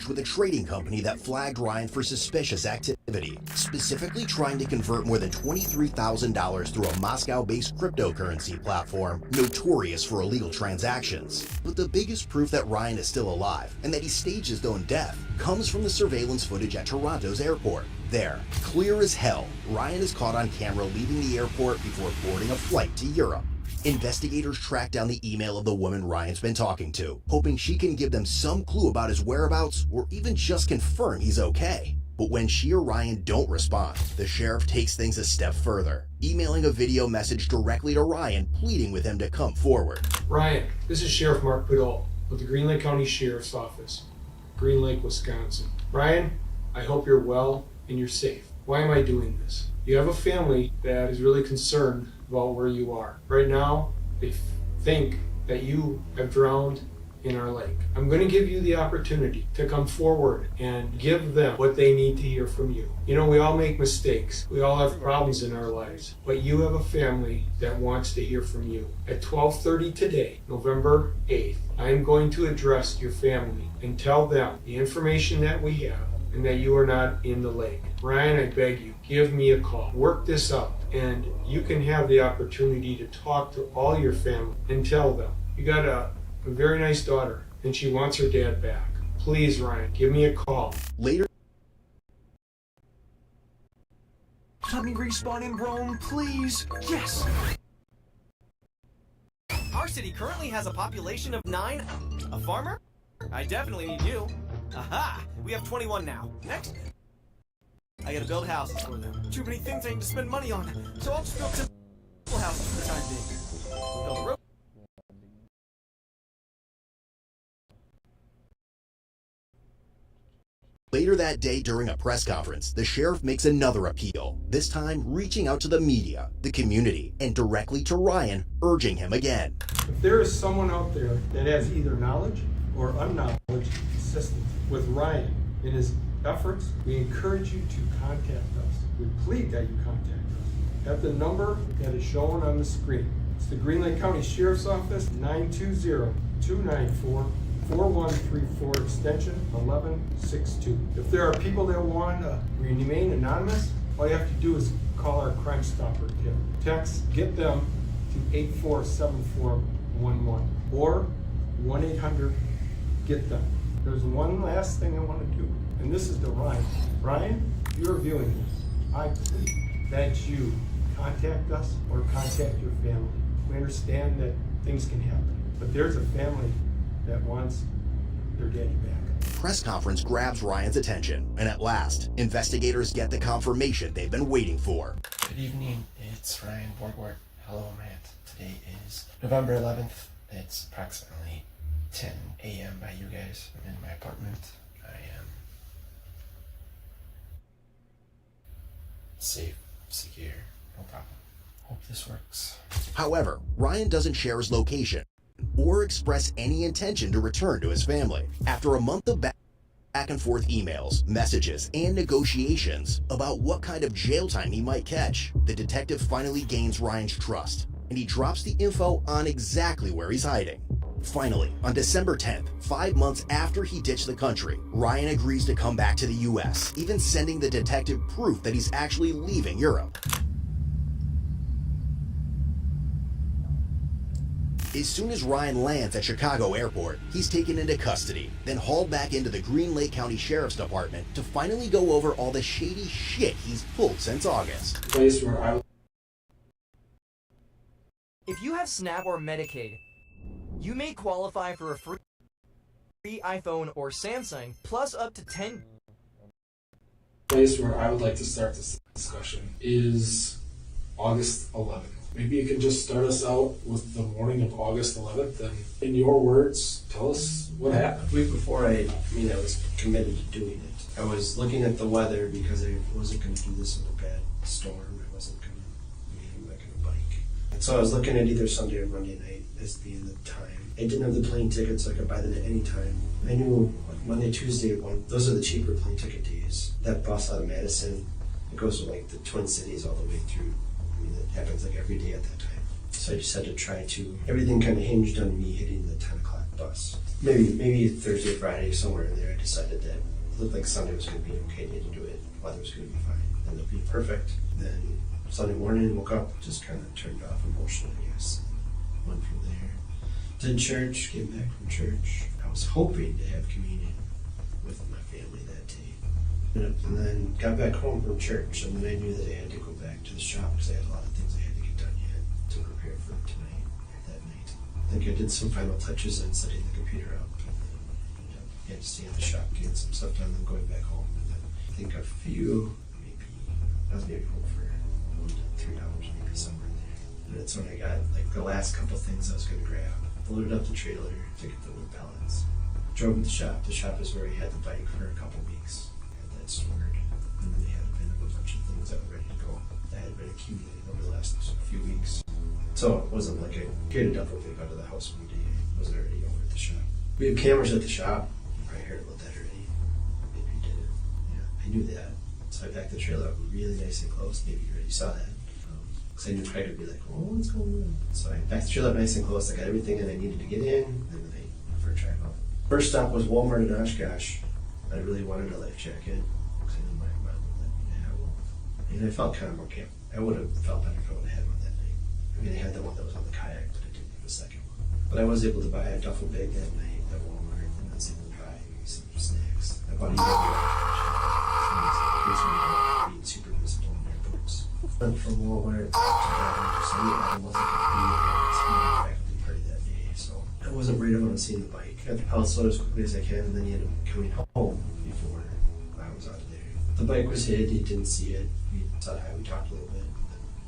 touch with a trading company that flagged Ryan for suspicious activity, specifically trying to convert more than $23,000 through a Moscow-based cryptocurrency platform notorious for illegal transactions. But the biggest proof that Ryan is still alive and that he staged his own death comes from the surveillance footage at Toronto's airport. There, clear as hell, Ryan is caught on camera leaving the airport before boarding a flight to Europe. Investigators track down the email of the woman Ryan's been talking to, hoping she can give them some clue about his whereabouts or even just confirm he's okay. But when she or Ryan don't respond, the sheriff takes things a step further, emailing a video message directly to Ryan, pleading with him to come forward. Ryan, this is Sheriff Mark Biddle with the Green Lake County Sheriff's Office, Green Lake, Wisconsin. Ryan, I hope you're well and you're safe. Why am I doing this? You have a family that is really concerned about where you are. Right now, they think that you have drowned in our lake. I'm going to give you the opportunity to come forward and give them what they need to hear from you. You know, we all make mistakes. We all have problems in our lives. But you have a family that wants to hear from you. At 12:30 today, November 8th, I'm going to address your family and tell them the information that we have and that you are not in the lake. Ryan, I beg you, give me a call. Work this out, and you can have the opportunity to talk to all your family and tell them. You got a very nice daughter, and she wants her dad back. Please, Ryan, give me a call. Later, Let me respawn in Rome, please. Yes! Our city currently has a population of 9. A farmer? I definitely need you. Aha! We have 21 now. Next. I gotta build houses for them. Too many things I need to spend money on, so I'll just build simple houses for the time being. Build a road. Later that day during a press conference, the sheriff makes another appeal, this time reaching out to the media, the community, and directly to Ryan, urging him again. If there is someone out there that has either knowledge or unknowledge assistance with Ryan in his efforts, we encourage you to contact us. We plead that you contact us at the number that is shown on the screen. It's the Green Lake County Sheriff's Office, 920-294-4134, extension 1162. If there are people that want to remain anonymous, all you have to do is call our Crime Stopper kit. Text get them to 847411 or 1-800-GET-THEM. There's one last thing I want to do, and this is to Ryan. Ryan, if you're viewing this, I plead that you contact us or contact your family. We understand that things can happen, but there's a family that wants their daddy back. Press conference grabs Ryan's attention, and at last, investigators get the confirmation they've been waiting for. Good evening, it's Ryan Borgward. Hello, Matt. Today is November 11th. It's approximately 10 a.m. by you guys. I'm in my apartment. I am safe, secure, no problem. Hope this works. However, Ryan doesn't share his location or express any intention to return to his family. After a month of back and forth emails, messages, and negotiations about what kind of jail time he might catch, the detective finally gains Ryan's trust, and he drops the info on exactly where he's hiding. Finally, on December 10th, 5 months after he ditched the country, Ryan agrees to come back to the US, even sending the detective proof that he's actually leaving Europe. As soon as Ryan lands at Chicago Airport, he's taken into custody, then hauled back into the Green Lake County Sheriff's Department to finally go over all the shady shit he's pulled since August. Place where I If you have SNAP or Medicaid, you may qualify for a free iPhone or Samsung, plus up to 10. Place where I would like to start this discussion is August 11th. Maybe you can just start us out with the morning of August 11th, and in your words, tell us what happened. The week before I was committed to doing it. I was looking at the weather because I wasn't going to do this in a bad storm. I wasn't going to be like on a bike. And so I was looking at either Sunday or Monday night as being the time. I didn't have the plane ticket, so I could buy them at any time. I knew like Monday, Tuesday, those are the cheaper plane ticket days. That bus out of Madison, it goes to like the Twin Cities all the way through. It happens like every day at that time. So I just had to try to, everything kind of hinged on me hitting the 10 o'clock bus. Maybe Thursday, Friday, somewhere in there, I decided that it looked like Sunday was going to be okay to do it. Weather was going to be fine. Ended up being perfect. Then Sunday morning, woke up, just kind of turned off emotionally, I guess. Went from there. Did church, came back from church. I was hoping to have communion with my family that day. And then got back home from church, and then I knew that I had to go back to the shop because I had a lot of things I had to get done yet to prepare for tonight, or that night. I think I did some final touches on setting the computer up, and then I had to stay at the shop, getting some stuff done, and then going back home. And then I think I was maybe home for 1 to 3 hours, maybe somewhere in there. And that's when I got like the last couple things I was going to grab. Loaded up the trailer to get the wood pallets. Drove to the shop. The shop is where he had the bike for a couple weeks. Had that stored. And then they had a bin of a bunch of things that were ready to go. That had been accumulated over the last few weeks. So it wasn't like I carried a duffel bag out of the house one day. It was already over at the shop. We have cameras at the shop. You probably heard about that already. Maybe you didn't. Yeah, I knew that. So I backed the trailer up really nice and close. Maybe you already saw that. Because I knew Craig would be like, oh, what's going on? So I backed the trailer up nice and close. I got everything that I needed to get in, and then I for a drive out. First stop was Walmart in Oshkosh. I really wanted a life jacket because I knew my mom would let me have one. And I felt kind of more camp. I would have felt better if I would have had one that night. I mean, I had the one that was on the kayak, but I didn't have a second one. But I was able to buy a duffel bag that night at Walmart, and I was able to buy some snacks. I bought a being super visible in airports. Went from Walmart to that, so I wasn't going to be at the faculty party that day, so I wasn't worried about seeing the bike. Got the pallets loaded as quickly as I can, and then he ended up coming home before I was out of there. The bike was hid, he didn't see it. We said hi, we talked a little bit.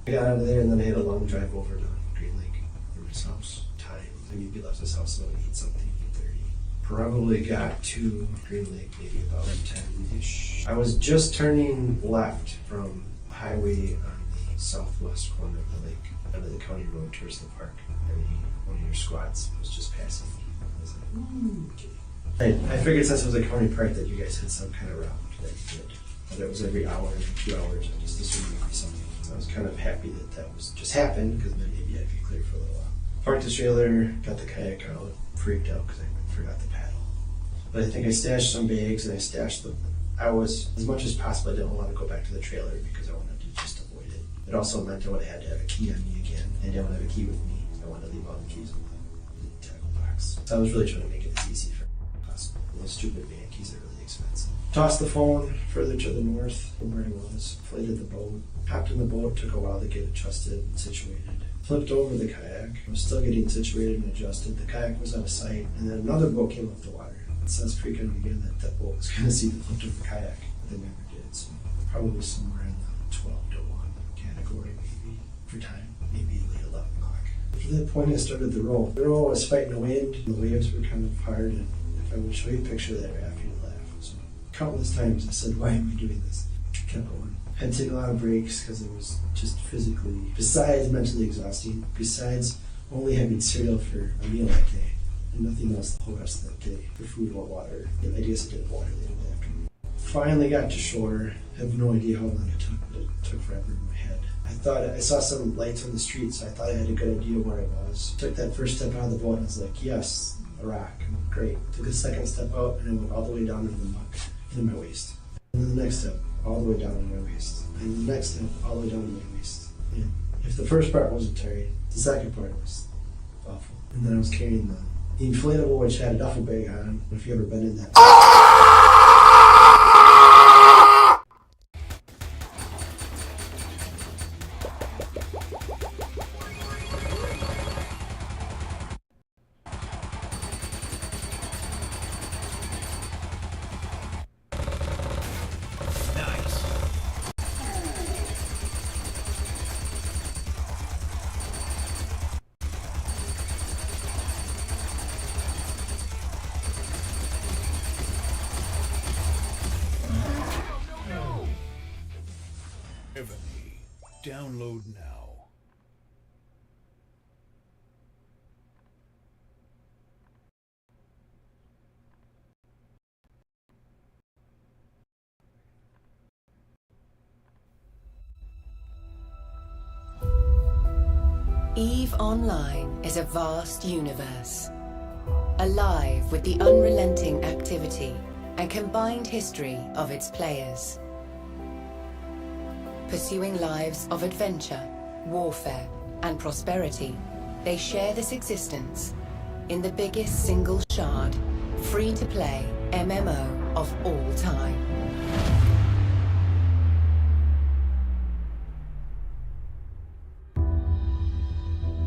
I got out of there, and then I had a long drive over to Green Lake from his house. Time, I mean, he left his house about 8-something, 8:30. Probably got to Green Lake maybe about 10-ish. I was just turning left from the highway on the southwest corner of the lake, onto the county road towards the park, and one of your squads was just passing me. I was like, ooh, okay. I figured since it was a county park that you guys had some kind of route that you did. Whether it was every hour or 2 hours, I just assumed it would be something. I was kind of happy that was just happened, because then maybe I'd be clear for a little while. Parked the trailer, got the kayak out, freaked out because I forgot the paddle. But I think I stashed some bags, and I was, as much as possible, I didn't want to go back to the trailer because I wanted to just avoid it. It also meant I would have had to have a key on me again, and I didn't want to have a key with me. I wanted to leave all the keys in the tackle box. So I was really trying to make it as easy for possible. Those stupid van keys are really expensive. Tossed the phone further to the north from where I was, inflated the boat, hopped in the boat, took a while to get adjusted and situated. Flipped over the kayak. I was still getting situated and adjusted. The kayak was out of sight, and then another boat came up the water. It sounds freaking again that boat was going to see the flipped over kayak, but they never did. So probably somewhere in the 12 to 1 category, maybe for time, maybe late 11 o'clock. After that point, I started the roll. The roll was fighting the wind. The waves were kind of hard, and if I would show you a picture of that raft, you'd laugh. So countless times I said, "Why am I doing this?" Kept going. Had to take a lot of breaks because it was just physically, besides mentally exhausting, besides only having cereal for a meal that day and nothing else the whole rest of that day for food or water. I guess I did water later that afternoon. Finally got to shore. Have no idea how long it took, but it took forever in my head. I thought I saw some lights on the street, so I thought I had a good idea where I was. Took that first step out of the boat, and I was like, yes, a rock. Great. Took a second step out, and I went all the way down to the muck in my waist. And then the next step, all the way down to my waist. And the next step, all the way down to my waist. And if the first part wasn't tiring, the second part was awful. And then I was carrying the inflatable, which had a duffel bag on. If you've ever been in that. Download now. EVE Online is a vast universe. alive with the unrelenting activity and combined history of its players. Pursuing lives of adventure, warfare, and prosperity, they share this existence in the biggest single shard, free-to-play MMO of all time.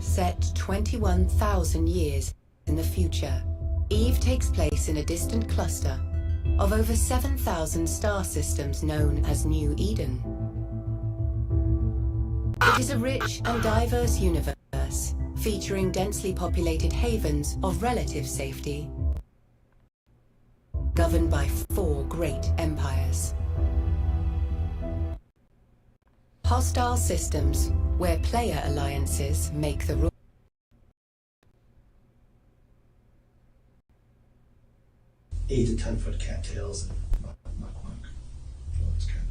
Set 21,000 years in the future, EVE takes place in a distant cluster of over 7,000 star systems known as New Eden. It is a rich and diverse universe, featuring densely populated havens of relative safety, governed by 4 great empires. Hostile systems, where player alliances make the rules. 8 to 10 foot cattails and muck. So it's kind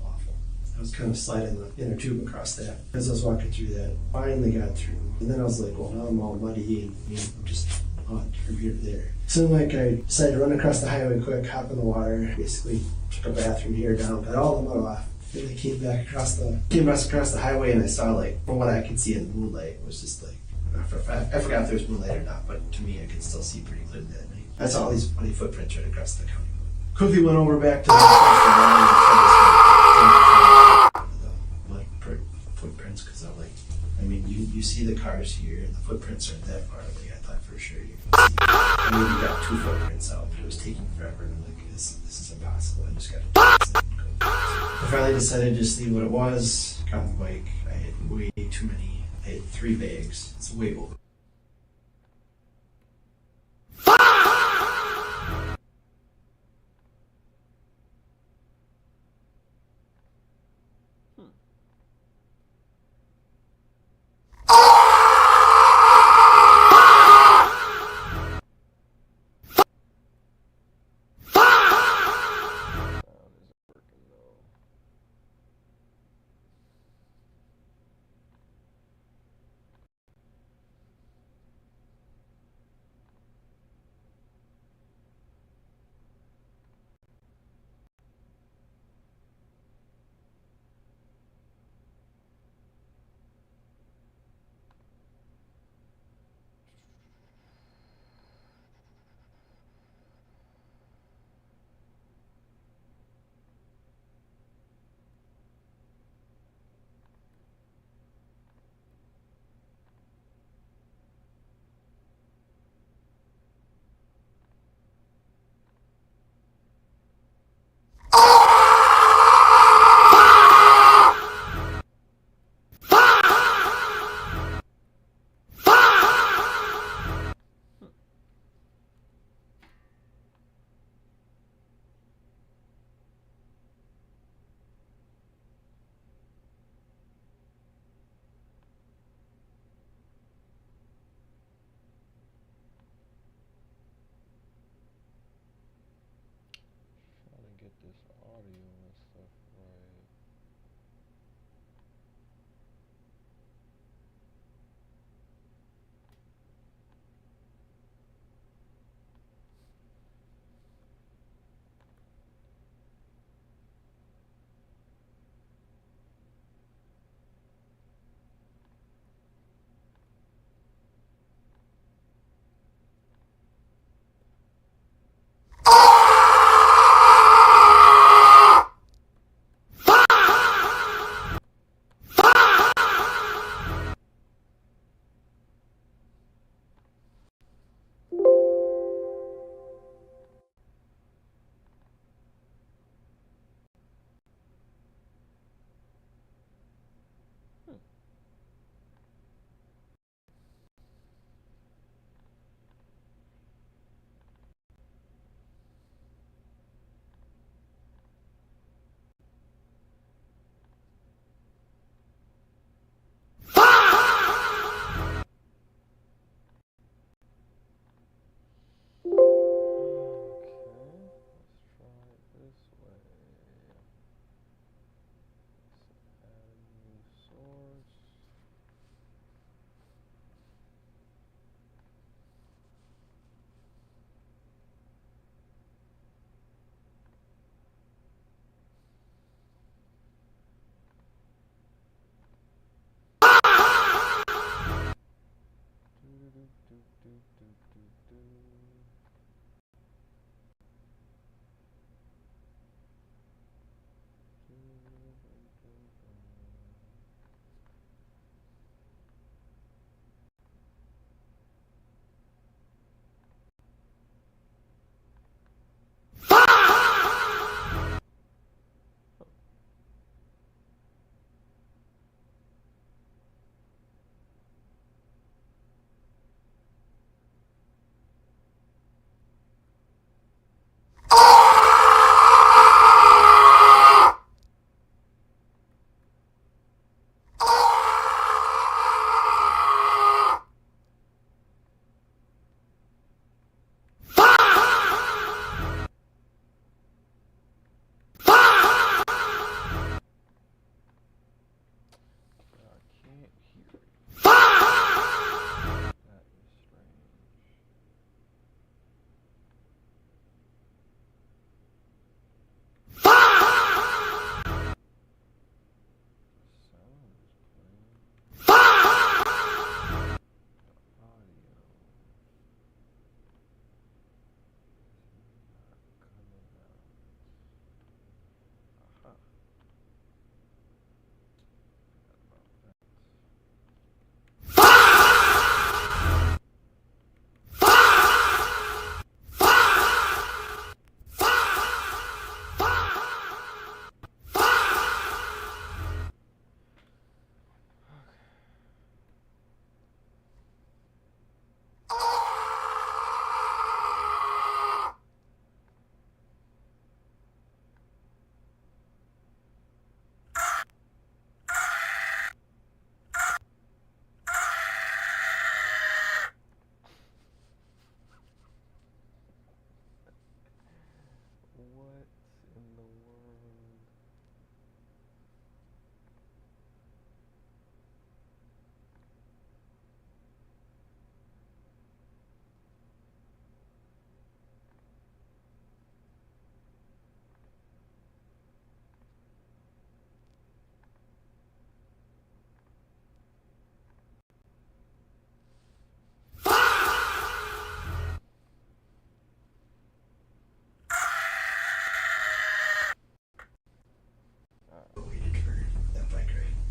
of awful. I was kind of sliding the inner tube across that as I was walking through that. Finally got through. And then I was like, well, now I'm all muddy and I'm just on from here to there. So like I decided to run across the highway quick, hop in the water, basically took a bathroom here, down, got all the mud off. Then I came back across the highway and I saw, like, from what I could see in the moonlight, it was just like, I forgot if there was moonlight or not, but to me I could still see pretty clearly that night. I saw all these funny footprints right across the county. Quickly went over back to the mud footprints, because I'm like, I mean, you see the cars here and the footprints aren't that far away. I thought for sure you could see. I mean, you got 2 footprints out, but it was taking forever, and I'm like, this is impossible. I just got to do this and go. I finally decided to just leave what it was, got on the bike. I had way too many. I had 3 bags. It's way over.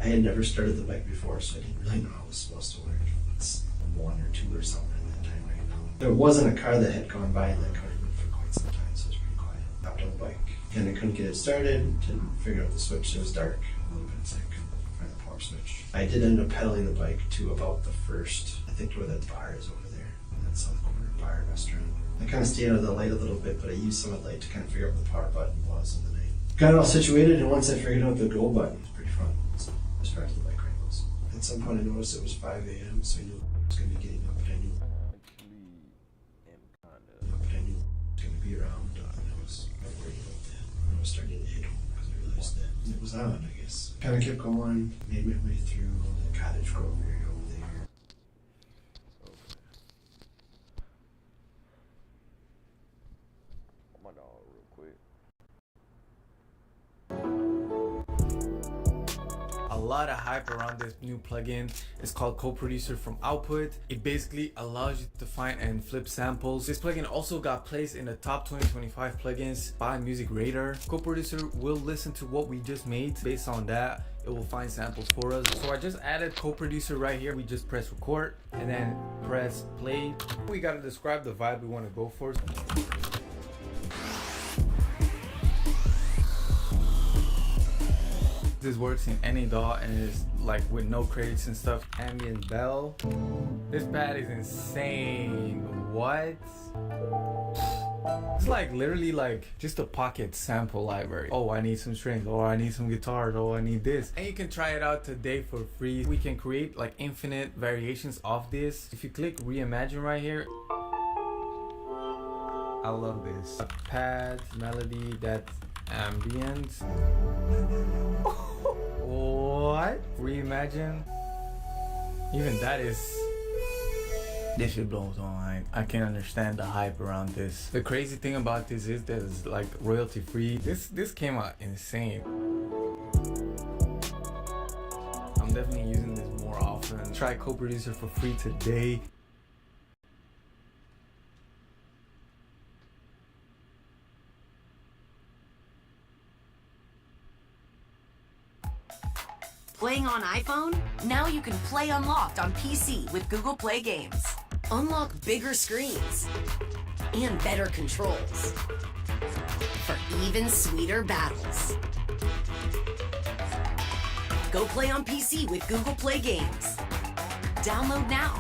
I had never started the bike before, so I didn't really know how it was supposed to work. It's 1 or 2 or something at that time right now. There wasn't a car that had gone by in that car for quite some time, so it was pretty quiet. Hopped on the bike, and I couldn't get it started, didn't figure out the switch. It was dark a little bit, so I couldn't find the power switch. I did end up pedaling the bike to about the first, I think where that bar is over there, in that south corner bar restaurant. I kind of stayed out of the light a little bit, but I used some of the light to kind of figure out what the power button was, and then I got it all situated, and once I figured out the go button, it was pretty fun. So I started the bike rangles. At some point I noticed it was 5 a.m., so I knew I was going to be getting up, but I knew it was going to be around, and I was not worried about that. I was starting to hit home because I realized that it was on, I guess. Kind of kept going, made my way through the Cottage Grove area over there. Oh my god, real quick. A lot of hype around this new plugin. It's called Co-Producer from Output. It basically allows you to find and flip samples. This plugin also got placed in the top 2025 plugins by Music Radar. Co-Producer will listen to what we just made. Based on that, it will find samples for us. So I just added Co-Producer right here. We just press record and then press play. We gotta describe the vibe we want to go for. This works in any DAW and it's like with no crates and stuff. Ambient bell. This pad is insane. What? It's like literally like just a pocket sample library. Oh, I need some strings. Oh, I need some guitars. Oh, I need this. And you can try it out today for free. We can create like infinite variations of this. If you click reimagine right here, I love this. A pad, melody, that's ambient. What? Reimagine? Even that is... This shit blows my mind. I can't understand the hype around this. The crazy thing about this is that it's like royalty free. This came out insane. I'm definitely using this more often. Try Co-Producer for free today. Playing on iPhone? Now you can play Unlocked on PC with Google Play Games. Unlock bigger screens and better controls for even sweeter battles. Go play on PC with Google Play Games. Download now.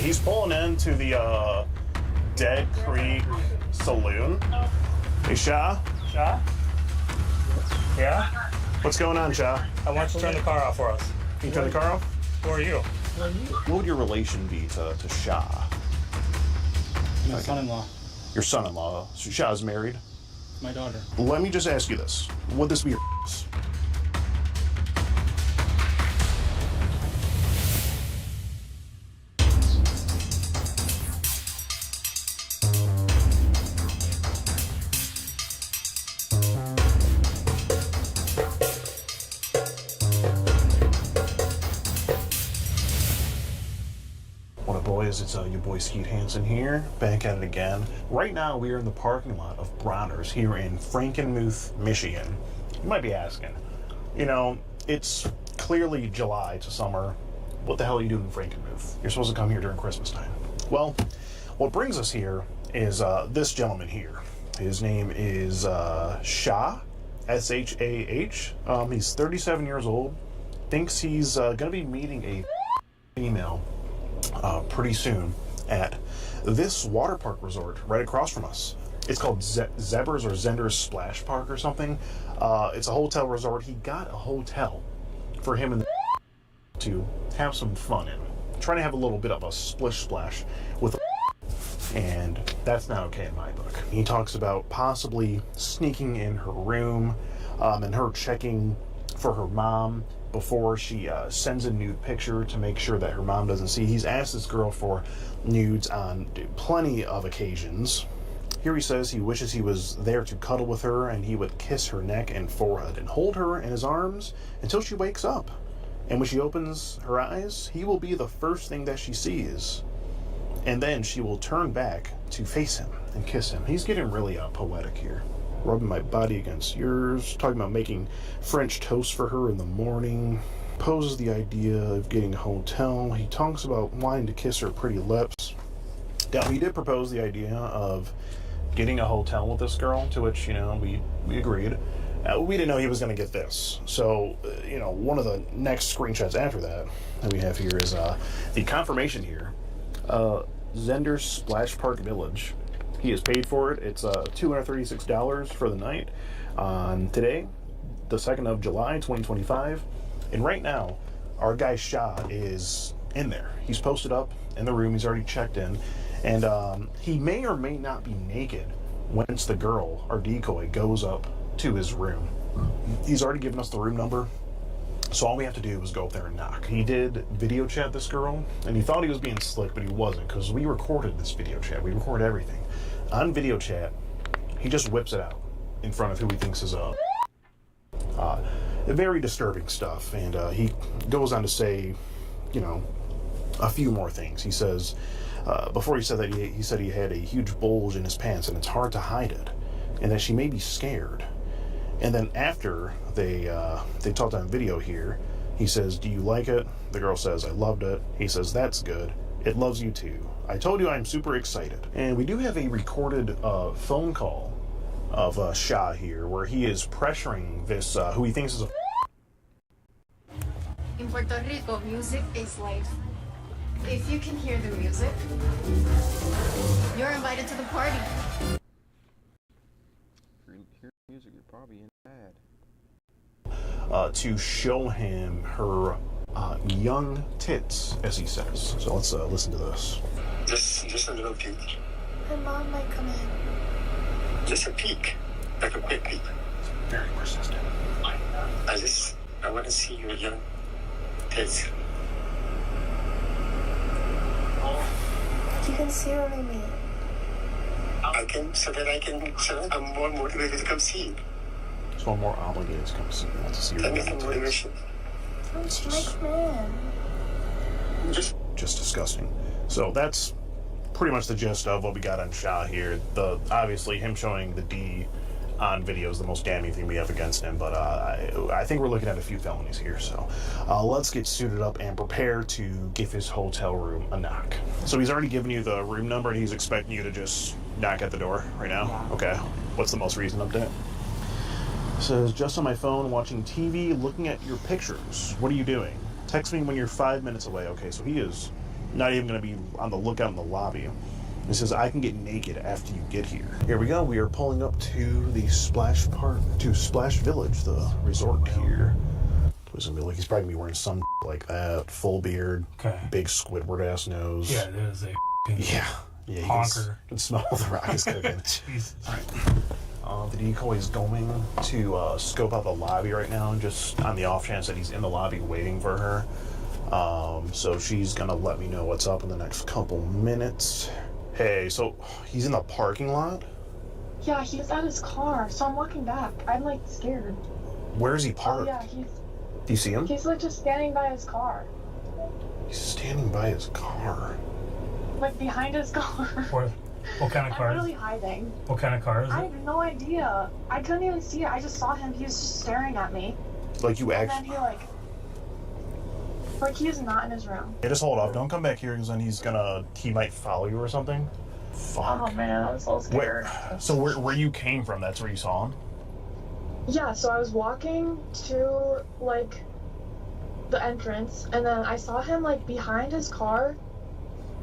He's pulling into the Dead Creek Saloon. Hey, Shah? Shah? Yeah? What's going on, Shah? I want you to turn the car off for us. Can you turn the car off? Who are you? What would your relation be to Shah? My son-in-law. Your son-in-law. So Shah's married? My daughter. Let me just ask you this. Would this be your What up, boys? It's your boy Skeet Hansen here, back at it again. Right now, we are in the parking lot of Bronner's here in Frankenmuth, Michigan. You might be asking, you know, it's clearly July, it's a summer. What the hell are you doing in Frankenmuth? You're supposed to come here during Christmas time. Well, what brings us here is this gentleman here. His name is Shah, S-H-A-H. He's 37 years old. Thinks he's going to be meeting a female pretty soon at this water park resort right across from us. It's called Zebra's or Zender's Splash Park or something. It's a hotel resort. He got a hotel for him and the to have some fun in. Trying to have a little bit of a splish splash with and that's not okay in my book. He talks about possibly sneaking in her room and her checking for her mom before she sends a nude picture to make sure that her mom doesn't see. He's asked this girl for nudes on plenty of occasions. Here he says he wishes he was there to cuddle with her and he would kiss her neck and forehead and hold her in his arms until she wakes up. And when she opens her eyes, he will be the first thing that she sees. And then she will turn back to face him and kiss him. He's getting really poetic here. Rubbing my body against yours, talking about making French toast for her in the morning, poses the idea of getting a hotel. He talks about wanting to kiss her pretty lips. Now, he did propose the idea of getting a hotel with this girl, to which, you know, we agreed. We didn't know he was going to get this. So, you know, one of the next screenshots after that we have here is the confirmation here. Zender's Splash Park Village. He has paid for it. It's $236 for the night on today, the 2nd of July, 2025. And right now, our guy Shah is in there. He's posted up in the room. He's already checked in. And he may or may not be naked once the girl, our decoy, goes up to his room. He's already given us the room number. So all we have to do is go up there and knock. He did video chat this girl, and he thought he was being slick, but he wasn't, because we recorded this video chat. We record everything. On video chat, he just whips it out in front of who he thinks is very disturbing stuff. And he goes on to say, you know, a few more things. He says, before he said that, he said he had a huge bulge in his pants, and it's hard to hide it, and that she may be scared. And then after they talked on video here, he says, "Do you like it?" The girl says, "I loved it." He says, "That's good. It loves you too. I told you I'm super excited." And we do have a recorded phone call of Shah here, where he is pressuring this, who he thinks is a... In Puerto Rico, music is life. If you can hear the music, you're invited to the party. Hear music, you're probably in bad. To show him her young tits, as he says. So let's listen to this. Just a little peek. Her mom might come in. Just a peek, like a quick peek. Very persistent. I want to see your young tits. can see what I mean. I can, so that I'm more motivated to come see you. So I'm more obligated to come see you, not to see your That makes me motivation. Don't you make man? Just disgusting. So that's pretty much the gist of what we got on Shaw here. Obviously him showing the D on video is the most damning thing we have against him, but I think we're looking at a few felonies here. So let's get suited up and prepare to give his hotel room a knock. So he's already given you the room number and he's expecting you to just knock at the door right now? Yeah. Okay. What's the most recent update? It says, just on my phone, watching TV, looking at your pictures. What are you doing? Text me when you're 5 minutes away. Okay, so he is not even going to be on the lookout in the lobby. It says, I can get naked after you get here. Here we go. We are pulling up to the Splash Village, the resort here. He's probably going to be wearing some like that. Full beard. Okay. Big Squidward ass nose. Yeah, it is a Yeah, honker. You can smell the rock is cooking. Jesus. All right. The decoy is going to scope out the lobby right now, just on the off chance that he's in the lobby waiting for her. So she's gonna let me know what's up in the next couple minutes. Hey, so he's in the parking lot? Yeah, he's at his car, so I'm walking back. I'm like scared. Where is he parked? Oh yeah, Do you see him? he's like just standing by his car. He's standing by his car. Like behind his car. What kind of car? I'm really hiding. What kind of car is I it? have no idea. I couldn't even see it. I just saw him. He was just staring at me. Like you And actually. then he is not in his room. Hey, just hold off. Don't come back here because then he might follow you or something. Fuck. Oh man, I'm so scared. So where you came from, that's where you saw him? Yeah, so I was walking to like the entrance, and then I saw him like behind his car,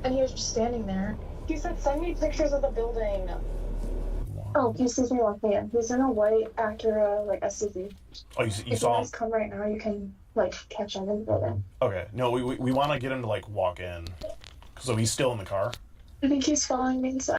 and he was just standing there. He said, "Send me pictures of the building." Oh, he sees me walking in. He's in a white Acura, like SUV. Oh, you If saw you him? guys come right now, you can like catch him in the building. Okay. No, we want to get him to like walk in. So he's still in the car? I think he's following me inside.